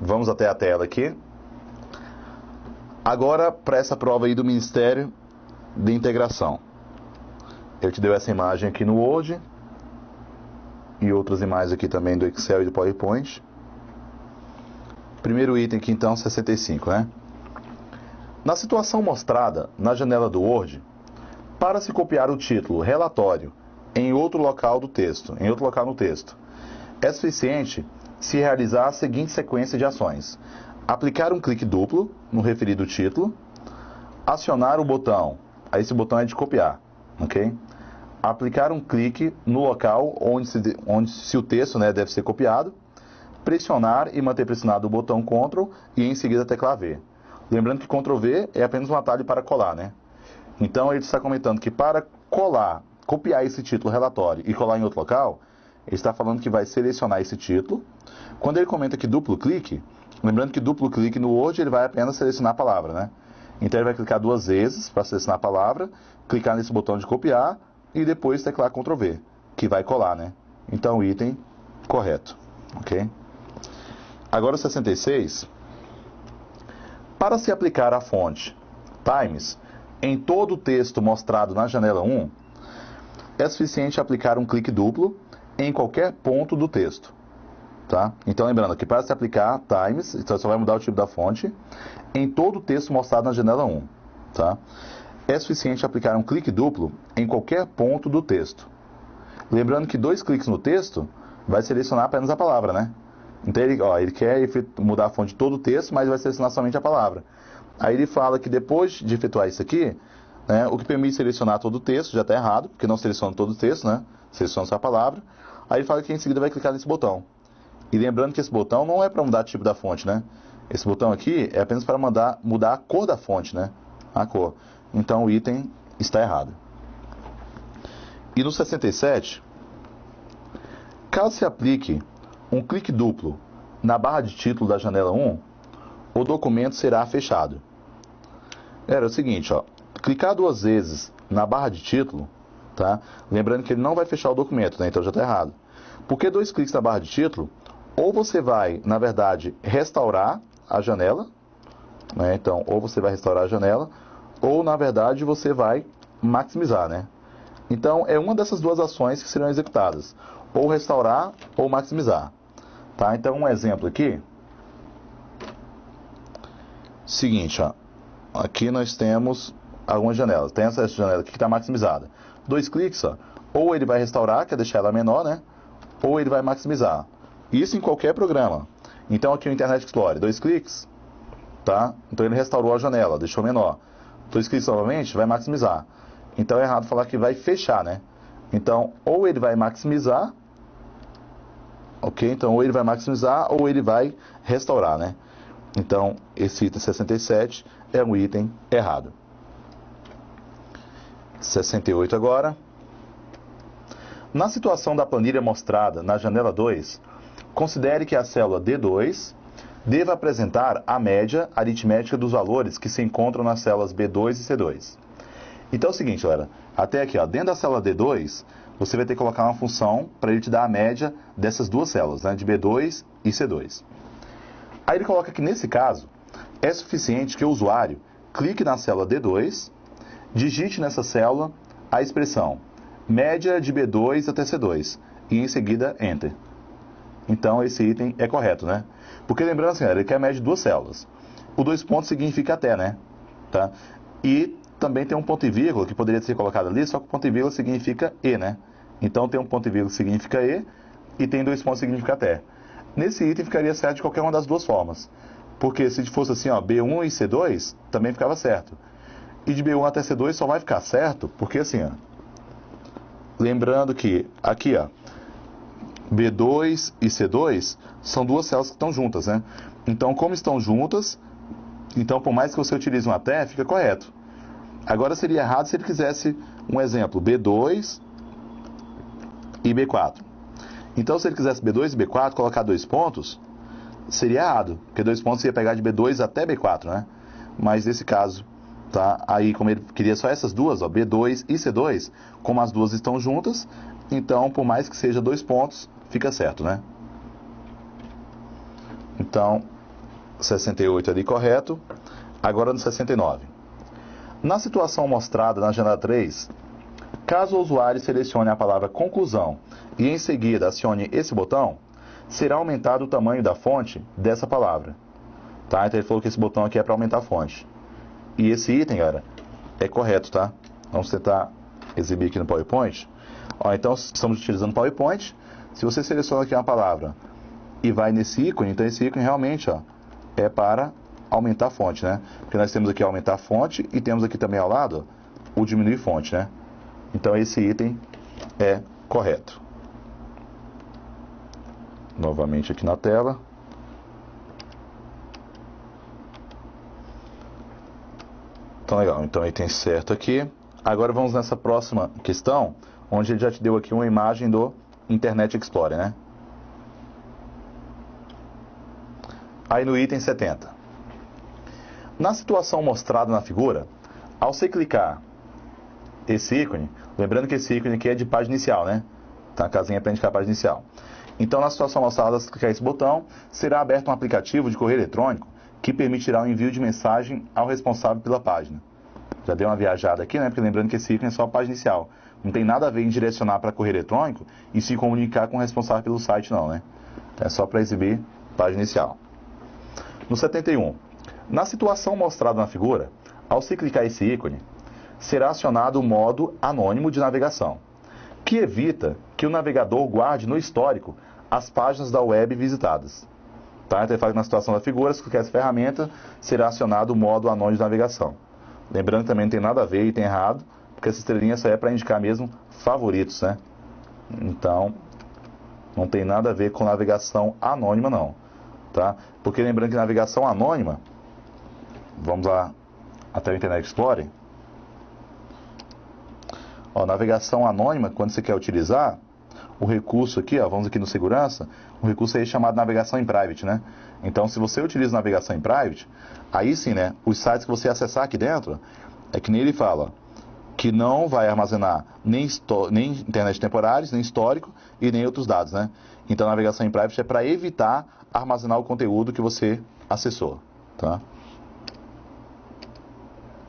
Vamos até a tela aqui. Agora, para essa prova aí do Ministério de Integração. Eu te dei essa imagem aqui no Word. E outras imagens aqui também do Excel e do PowerPoint. Primeiro item aqui então, 65, né? Na situação mostrada na janela do Word, para se copiar o título relatório em outro local do texto, no texto, é suficiente se realizar a seguinte sequência de ações: aplicar um clique duplo no referido título, acionar o botão, aí esse botão é de copiar, ok? Aplicar um clique no local onde o texto, né, deve ser copiado, pressionar e manter pressionado o botão Ctrl e em seguida a tecla V. Lembrando que Ctrl V é apenas um atalho para colar, né? Então ele está comentando que para copiar esse título relatório e colar em outro local, ele está falando que vai selecionar esse título. Quando ele comenta que duplo clique, lembrando que duplo clique no Word ele vai apenas selecionar a palavra, né? Então ele vai clicar duas vezes para selecionar a palavra, clicar nesse botão de copiar e depois teclar Ctrl V, que vai colar, né? Então item correto, ok? Agora o 66. Para se aplicar a fonte Times em todo o texto mostrado na janela 1, é suficiente aplicar um clique duplo em qualquer ponto do texto, tá? Então lembrando que para se aplicar Times, então só vai mudar o tipo da fonte, em todo o texto mostrado na janela 1, tá? É suficiente aplicar um clique duplo em qualquer ponto do texto. Lembrando que dois cliques no texto vai selecionar apenas a palavra, né? Então ele quer mudar a fonte de todo o texto, mas vai selecionar somente a palavra. Aí ele fala que depois de efetuar isso aqui, né, o que permite selecionar todo o texto, já está errado, porque não seleciona todo o texto, né? Seleciona só a palavra. Aí ele fala que em seguida vai clicar nesse botão. E lembrando que esse botão não é para mudar o tipo da fonte, né? Esse botão aqui é apenas para mudar a cor da fonte, né? A cor. Então o item está errado. E no 67, caso se aplique um clique duplo na barra de título da janela 1, o documento será fechado. Era o seguinte, ó, clicar duas vezes na barra de título, tá? Lembrando que ele não vai fechar o documento, né? Então já está errado. Porque dois cliques na barra de título, ou você vai, na verdade, restaurar a janela, né? Então, ou você vai restaurar a janela, ou, na verdade, você vai maximizar, né? Então, é uma dessas duas ações que serão executadas. Ou restaurar, ou maximizar. Tá? Então, um exemplo aqui. Seguinte, ó. Aqui nós temos algumas janelas. Tem essa janela aqui que está maximizada. Dois cliques, ó. Ou ele vai restaurar, que é deixar ela menor, né? Ou ele vai maximizar. Isso em qualquer programa. Então, aqui no Internet Explorer, dois cliques, tá? Então, ele restaurou a janela, deixou menor. Dois cliques novamente, vai maximizar. Então é errado falar que vai fechar, né? Então, ou ele vai maximizar, ok? Então, ou ele vai maximizar, ou ele vai restaurar, né? Então, esse item 67 é um item errado. 68 agora. Na situação da planilha mostrada na janela 2, considere que a célula D2 deva apresentar a média aritmética dos valores que se encontram nas células B2 e C2. Então é o seguinte, galera, até aqui, ó, dentro da célula D2, você vai ter que colocar uma função para ele te dar a média dessas duas células, né, de B2 e C2. Aí ele coloca que nesse caso, é suficiente que o usuário clique na célula D2, digite nessa célula a expressão média de B2 até C2 e em seguida Enter. Então esse item é correto, né? Porque lembrando assim, ele quer a média de duas células. O dois pontos significa até, né? Tá? E também tem um ponto e vírgula que poderia ser colocado ali, só que o ponto e vírgula significa e, né? Então tem um ponto e vírgula que significa e tem dois pontos que significa até. Nesse item ficaria certo de qualquer uma das duas formas. Porque se fosse assim, ó, B1 e C2, também ficava certo. E de B1 até C2 só vai ficar certo porque assim, ó. Lembrando que aqui, ó, B2 e C2 são duas células que estão juntas, né? Então, como estão juntas, então por mais que você utilize um até, fica correto. Agora seria errado se ele quisesse um exemplo, B2 e B4. Então, se ele quisesse B2 e B4, colocar dois pontos, seria errado, porque dois pontos ia pegar de B2 até B4, né? Mas nesse caso, tá? Aí, como ele queria só essas duas, ó, B2 e C2, como as duas estão juntas, então, por mais que seja dois pontos, fica certo, né? Então, 68 ali correto. Agora no 69. Na situação mostrada na janela 3, caso o usuário selecione a palavra conclusão e em seguida acione esse botão, será aumentado o tamanho da fonte dessa palavra. Tá? Então ele falou que esse botão aqui é para aumentar a fonte. E esse item, galera, é correto, tá? Vamos tentar exibir aqui no PowerPoint. Ó, então estamos utilizando o PowerPoint. Se você seleciona aqui uma palavra e vai nesse ícone, então esse ícone realmente, ó, é para aumentar a fonte, né? Porque nós temos aqui aumentar a fonte e temos aqui também ao lado o diminuir fonte, né? Então esse item é correto. Novamente aqui na tela. Então legal, então item certo aqui. Agora vamos nessa próxima questão, onde ele já te deu aqui uma imagem do Internet Explorer, né? Aí no item 70. Na situação mostrada na figura, ao você clicar esse ícone, lembrando que esse ícone aqui é de página inicial, né? Tá, a casinha para indicar a página inicial. Então, na situação mostrada, se clicar esse botão, será aberto um aplicativo de correio eletrônico que permitirá o envio de mensagem ao responsável pela página. Já deu uma viajada aqui, né? Porque lembrando que esse ícone é só a página inicial. Não tem nada a ver em direcionar para correio eletrônico e se comunicar com o responsável pelo site, não, né? É só para exibir página inicial. No 71. Na situação mostrada na figura, ao se clicar esse ícone, será acionado o modo anônimo de navegação, que evita que o navegador guarde no histórico as páginas da web visitadas. Tá? Então ele fala que na situação da figura, se clicar essa ferramenta, será acionado o modo anônimo de navegação. Lembrando que também não tem nada a ver e tem errado, porque essa estrelinha só é para indicar mesmo favoritos, né? Então, não tem nada a ver com navegação anônima, não. Tá? Porque lembrando que navegação anônima, vamos lá até o Internet Explorer. Ó, navegação anônima, quando você quer utilizar o recurso aqui, ó, vamos aqui no segurança, um recurso aí é chamado navegação em private, né? Então, se você utiliza navegação em private, aí sim, né, os sites que você acessar aqui dentro, é que nem ele fala, que não vai armazenar nem internet temporários, nem histórico e nem outros dados, né? Então, a navegação em private é para evitar armazenar o conteúdo que você acessou, tá?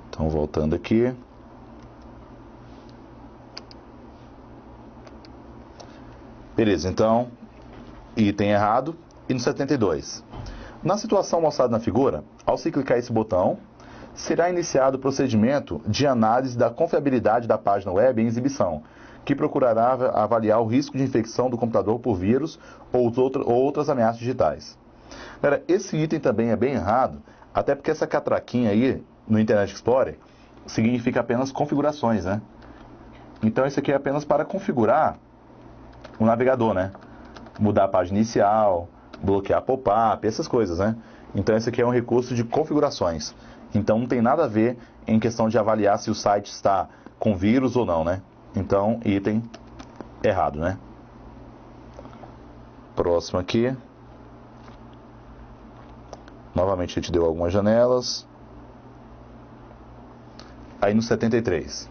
Então, voltando aqui. Beleza, então, item errado. E no 72. Na situação mostrada na figura, ao se clicar esse botão, será iniciado o procedimento de análise da confiabilidade da página web em exibição, que procurará avaliar o risco de infecção do computador por vírus ou outras ameaças digitais. Galera, esse item também é bem errado, até porque essa catraquinha aí no Internet Explorer significa apenas configurações, né? Então isso aqui é apenas para configurar o navegador, né? Mudar a página inicial, bloquear pop-up, essas coisas, né? Então esse aqui é um recurso de configurações. Então não tem nada a ver em questão de avaliar se o site está com vírus ou não, né? Então, item errado, né? Próximo aqui. Novamente a gente deu algumas janelas. Aí no 73.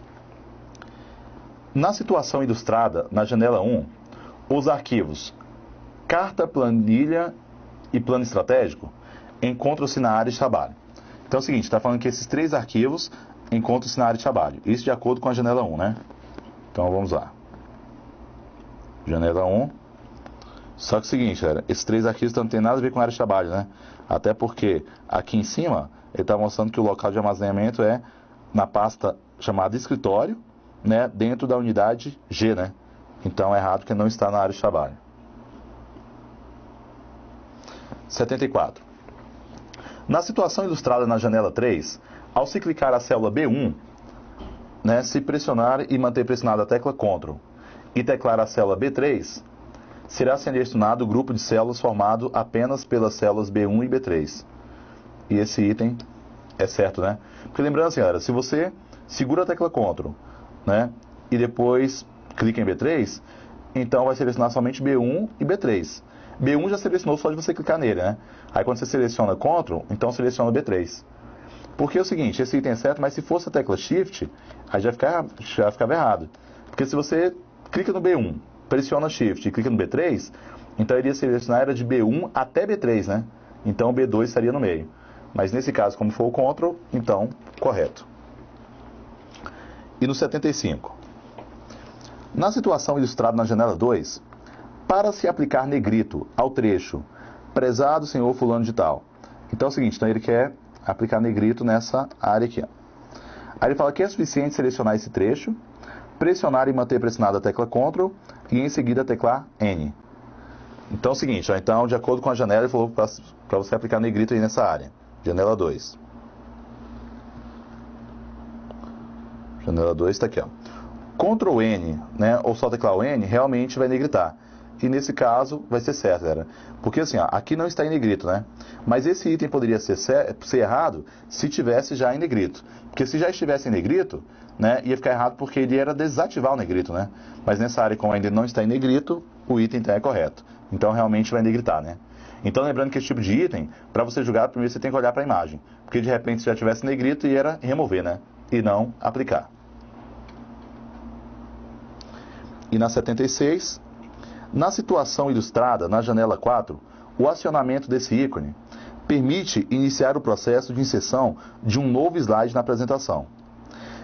Na situação ilustrada, na janela 1, os arquivos carta, planilha e plano estratégico encontram-se na área de trabalho. Então é o seguinte, está falando que esses três arquivos encontram-se na área de trabalho. Isso de acordo com a janela 1, né? Então vamos lá. Janela 1. Só que é o seguinte, galera, esses três arquivos não tem nada a ver com a área de trabalho, né? Até porque aqui em cima ele está mostrando que o local de armazenamento é na pasta chamada escritório, né? Dentro da unidade G, né? Então é errado porque não está na área de trabalho. 74. Na situação ilustrada na janela 3, ao se clicar a célula B1, né, se pressionar e manter pressionada a tecla Ctrl e teclar a célula B3, será selecionado o grupo de células formado apenas pelas células B1 e B3. E esse item é certo, né? Porque lembrando assim, galera, se você segura a tecla Ctrl, né, e depois clica em B3, então vai selecionar somente B1 e B3. B1 já selecionou só de você clicar nele, né? Aí quando você seleciona Ctrl, então seleciona o B3. Porque é o seguinte, esse item é certo, mas se fosse a tecla Shift, aí já ficava errado. Porque se você clica no B1, pressiona Shift e clica no B3, então iria selecionar era de B1 até B3, né? então o B2 estaria no meio. Mas nesse caso, como for o control, então correto. E no 75. Na situação ilustrada na janela 2, para se aplicar negrito ao trecho prezado senhor fulano de tal. Então é o seguinte, então ele quer aplicar negrito nessa área aqui. Ó. Aí ele fala que é suficiente selecionar esse trecho, pressionar e manter pressionada a tecla Ctrl e em seguida teclar N. Então é o seguinte, ó, então de acordo com a janela ele falou para você aplicar negrito aí nessa área. Janela 2. Janela 2 está aqui, ó. Ctrl N, né, ou só teclar o N, realmente vai negritar. E nesse caso vai ser certo, galera. Porque assim, ó, aqui não está em negrito, né? Mas esse item poderia ser errado se tivesse já em negrito. Porque se já estivesse em negrito, né, ia ficar errado porque ele era desativar o negrito, né? Mas nessa área, como ainda não está em negrito, o item então é correto. Então realmente vai negritar, né? Então lembrando que esse tipo de item, para você jogar, primeiro você tem que olhar para a imagem. Porque de repente se já tivesse negrito, ia era remover, né? E não aplicar. E na 76, na situação ilustrada, na janela 4, o acionamento desse ícone permite iniciar o processo de inserção de um novo slide na apresentação.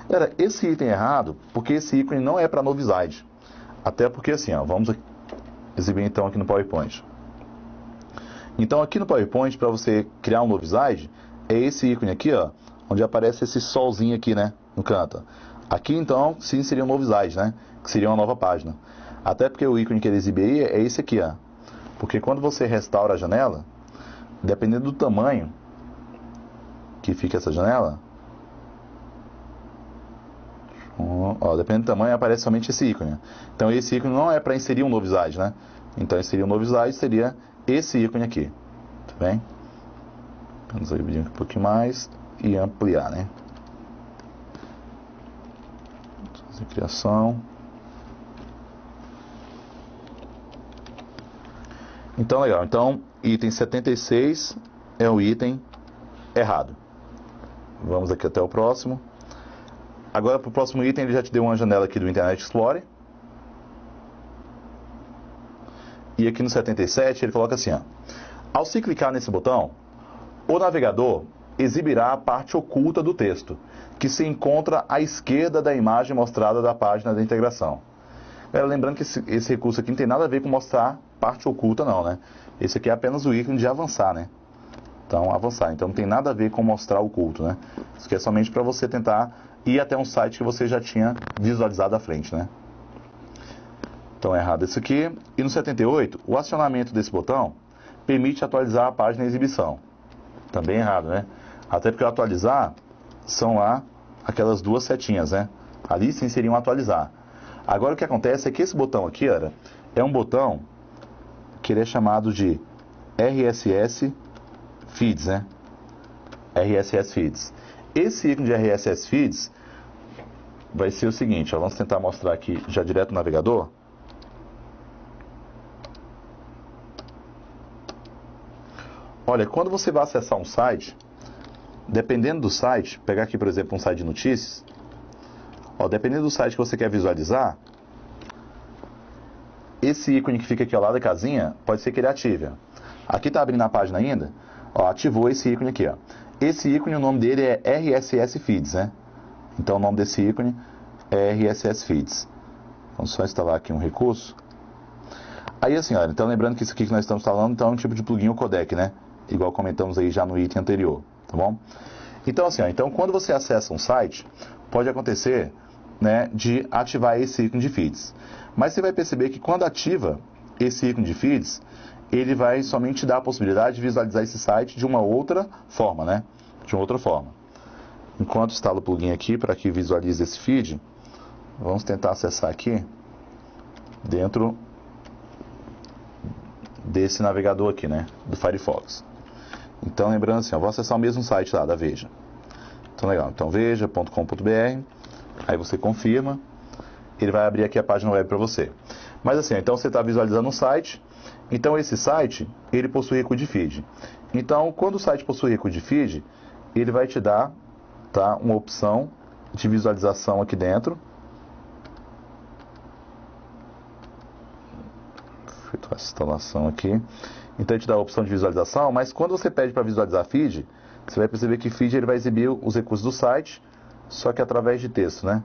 Galera, esse item é errado porque esse ícone não é para novo slide. Até porque assim, ó, vamos exibir então aqui no PowerPoint. Então aqui no PowerPoint, para você criar um novo slide, é esse ícone aqui, ó, onde aparece esse solzinho aqui, né, no canto. Aqui então, sim, seria um novo slide, né, que seria uma nova página. Até porque o ícone que ele exibe aí é esse aqui, ó. Porque quando você restaura a janela, dependendo do tamanho que fica essa janela, ó, dependendo do tamanho, aparece somente esse ícone. Então esse ícone não é para inserir um novo slide, né? Então inserir um novo slide seria esse ícone aqui, tá bem? Vamos dividir um pouquinho mais e ampliar, né? Fazer criação. Então, legal. Então, item 76 é o item errado. Vamos aqui até o próximo. Agora, para o próximo item, ele já te deu uma janela aqui do Internet Explorer. E aqui no 77, ele coloca assim, ó. Ao se clicar nesse botão, o navegador exibirá a parte oculta do texto, que se encontra à esquerda da imagem mostrada da página da integração. Lembrando que esse recurso aqui não tem nada a ver com mostrar parte oculta não, né? Esse aqui é apenas o ícone de avançar, né? Então, avançar. Então, não tem nada a ver com mostrar oculto, né? Isso aqui é somente para você tentar ir até um site que você já tinha visualizado à frente, né? Então, é errado isso aqui. E no 78, o acionamento desse botão permite atualizar a página de exibição. Também errado, né? Até porque o atualizar são lá aquelas duas setinhas, né? Ali sim seriam atualizar. Agora o que acontece é que esse botão aqui, olha, é um botão que ele é chamado de RSS Feeds, né? RSS Feeds. Esse ícone de RSS Feeds vai ser o seguinte, ó, vamos tentar mostrar aqui já direto no navegador. Olha, quando você vai acessar um site, dependendo do site, pegar aqui por exemplo um site de notícias, ó, dependendo do site que você quer visualizar, esse ícone que fica aqui ao lado da casinha, pode ser que ele ative. Ó. Aqui está abrindo a página ainda, ó, ativou esse ícone aqui. Ó. Esse ícone, o nome dele é RSS Feeds, né? Então o nome desse ícone é RSS Feeds. Vamos só instalar aqui um recurso. Aí assim, olha, então lembrando que isso aqui que nós estamos falando, então é um tipo de plugin ou codec, né? Igual comentamos aí já no item anterior, tá bom? Então assim, ó, então quando você acessa um site, pode acontecer, né, de ativar esse ícone de feeds. Mas você vai perceber que quando ativa esse ícone de feeds, ele vai somente dar a possibilidade de visualizar esse site de uma outra forma, né? De uma outra forma. Enquanto instalo o plugin aqui para que visualize esse feed, vamos tentar acessar aqui dentro desse navegador aqui, né? Do Firefox. Então lembrando assim, eu vou acessar o mesmo site lá da Veja. Então legal, então veja.com.br, aí você confirma, ele vai abrir aqui a página web para você. Mas assim, então você está visualizando um site, então esse site, ele possui recurso de feed. Então, quando o site possui recurso de feed, ele vai te dar, tá, uma opção de visualização aqui dentro. Feito essa instalação aqui. Então ele te dá a opção de visualização, mas quando você pede para visualizar feed, você vai perceber que feed ele vai exibir os recursos do site, só que através de texto, né?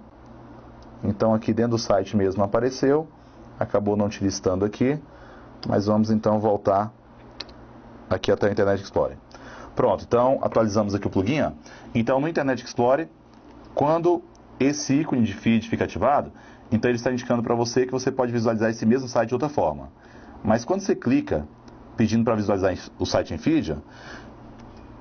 Então aqui dentro do site mesmo apareceu, acabou não te listando aqui, mas vamos então voltar aqui até o Internet Explorer. Pronto, então atualizamos aqui o plugin. Ó. Então no Internet Explorer, quando esse ícone de feed fica ativado, então ele está indicando para você que você pode visualizar esse mesmo site de outra forma. Mas quando você clica pedindo para visualizar o site em feed,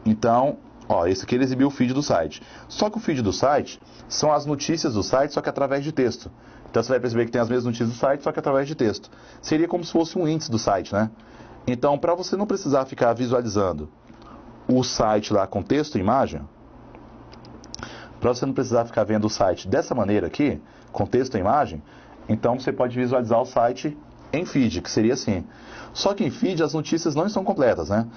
então, ó, esse aqui ele exibiu o feed do site. Só que o feed do site são as notícias do site, só que através de texto. Então você vai perceber que tem as mesmas notícias do site, só que através de texto. Seria como se fosse um índice do site, né? Então, para você não precisar ficar visualizando o site lá com texto e imagem, para você não precisar ficar vendo o site dessa maneira aqui, com texto e imagem, então você pode visualizar o site em feed, que seria assim. Só que em feed as notícias não estão completas, né?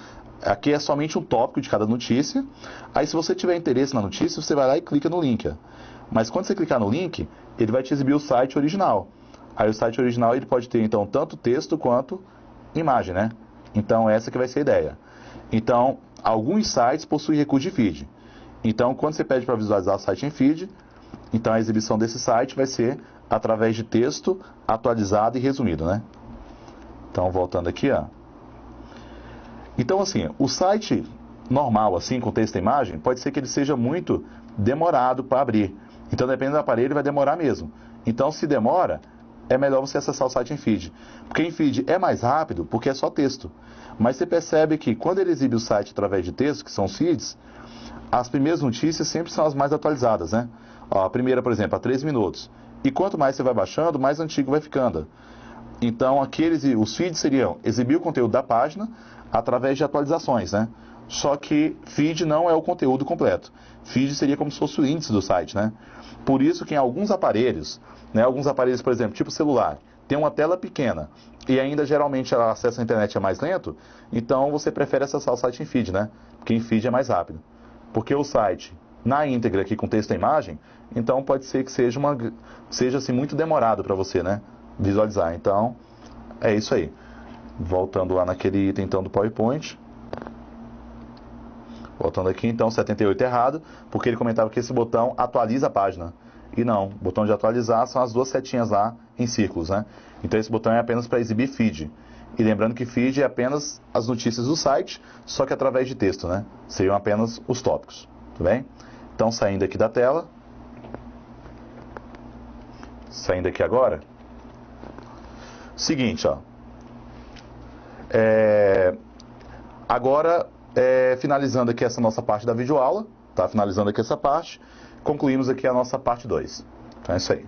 Aqui é somente um tópico de cada notícia. Aí se você tiver interesse na notícia, você vai lá e clica no link. Mas quando você clicar no link, ele vai te exibir o site original. Aí o site original ele pode ter então tanto texto quanto imagem, né? Então essa que vai ser a ideia. Então, alguns sites possuem recurso de feed. Então, quando você pede para visualizar o site em feed, então a exibição desse site vai ser através de texto atualizado e resumido, né? Então, voltando aqui, ó. Então, assim, o site normal, assim, com texto e imagem, pode ser que ele seja muito demorado para abrir. Então, dependendo do aparelho, vai demorar mesmo. Então, se demora, é melhor você acessar o site em feed. Porque em feed é mais rápido, porque é só texto. Mas você percebe que quando ele exibe o site através de texto, que são os feeds, as primeiras notícias sempre são as mais atualizadas, né? Ó, a primeira, por exemplo, há 3 minutos. E quanto mais você vai baixando, mais antigo vai ficando. Então, os feeds seriam exibir o conteúdo da página através de atualizações, né? Só que feed não é o conteúdo completo. Feed seria como se fosse o índice do site, né? Por isso que em alguns aparelhos, por exemplo, tipo celular, tem uma tela pequena e ainda geralmente o acesso à internet é mais lento, então você prefere acessar o site em feed, né? Porque em feed é mais rápido. Porque o site, na íntegra aqui com texto e imagem, então pode ser que seja assim, muito demorado para você, né? Visualizar. Então, é isso aí. Voltando lá naquele item então do PowerPoint. Voltando aqui, então, 78 errado, porque ele comentava que esse botão atualiza a página. E não, o botão de atualizar são as duas setinhas lá em círculos, né? Então esse botão é apenas para exibir feed. E lembrando que feed é apenas as notícias do site, só que através de texto, né? Seriam apenas os tópicos, tudo bem? Então, saindo aqui da tela. Saindo aqui agora. Seguinte, ó. Agora, finalizando aqui essa nossa parte da videoaula, tá? Finalizando aqui essa parte, concluímos aqui a nossa parte 2. Então é isso aí.